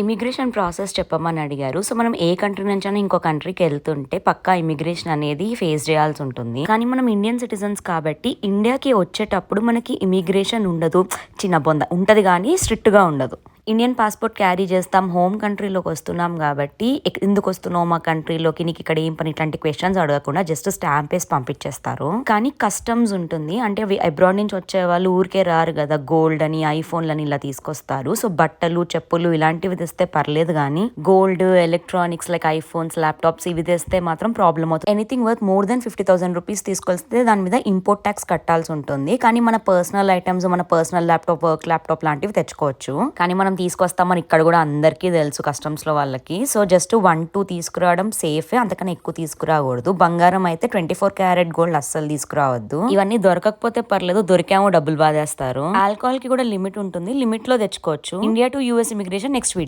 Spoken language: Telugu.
ఇమిగ్రేషన్ ప్రాసెస్ చెప్పమని అడిగారు. సో మనం ఏ కంట్రీ నుంచైనా ఇంకో కంట్రీకి వెళ్తుంటే పక్కా ఇమిగ్రేషన్ అనేది ఫేస్ చేయాల్సి ఉంటుంది. కానీ మనం ఇండియన్ సిటిజన్స్ కాబట్టి ఇండియాకి వచ్చేటప్పుడు మనకి ఇమిగ్రేషన్ ఉండదు. చిన్న బొంద ఉంటది కానీ స్ట్రిక్ట్ గా ఉండదు. ఇండియన్ పాస్పోర్ట్ క్యారీ చేస్తాం, హోమ్ కంట్రీలోకి వస్తున్నాం కాబట్టి ఎందుకు వస్తున్నావు మా కంట్రీలోకి, నీకు ఇక్కడ ఏం పని, ఇట్లాంటి క్వశ్చన్స్ అడగకుండా జస్ట్ స్టాంప్ వేసి పంపించేస్తారు. కానీ కస్టమ్స్ ఉంటుంది, అంటే అబ్రాడ్ నుంచి వచ్చే వాళ్ళు ఊరికే రారు కదా, గోల్డ్ అని ఐఫోన్లని ఇలా తీసుకొస్తారు. సో బట్టలు చెప్పులు ఇలాంటివి తెస్తే పర్లేదు, కానీ gold electronics like iPhones laptops ఇవి తెస్తే మాత్రం ప్రాబ్లమ్ అవుతుంది. Anything worth more than 50,000 rupees తీసుకొస్తే దాని మీద ఇంపోర్ట్ ట్యాక్స్ కట్టాల్సి ఉంటుంది. కానీ మన పర్సనల్ ఐటమ్స్, మన పర్సనల్ ల్యాప్టాప్, వర్క్ ల్యాప్టాప్ లాంటివి తెచ్చుకోవచ్చు. కానీ మనం తీసుకొస్తామని ఇక్కడ కూడా అందరికీ తెలుసు కస్టమ్స్ లో వాళ్ళకి. సో జస్ట్ 1-2 తీసుకురావడం సేఫ్, అంతకన్నా ఎక్కువ తీసుకురాకూడదు. బంగారం అయితే 24 క్యారెట్ గోల్డ్ అస్సలు తీసుకురావద్దు. ఇవన్నీ దొరకకపోతే పర్లేదు, దొరికామో డబ్బులు బాధేస్తారు. ఆల్కహాల్ కి కూడా లిమిట్ ఉంటుంది, లిమిట్ లో తెచ్చుకోవచ్చు. India to US immigration next video.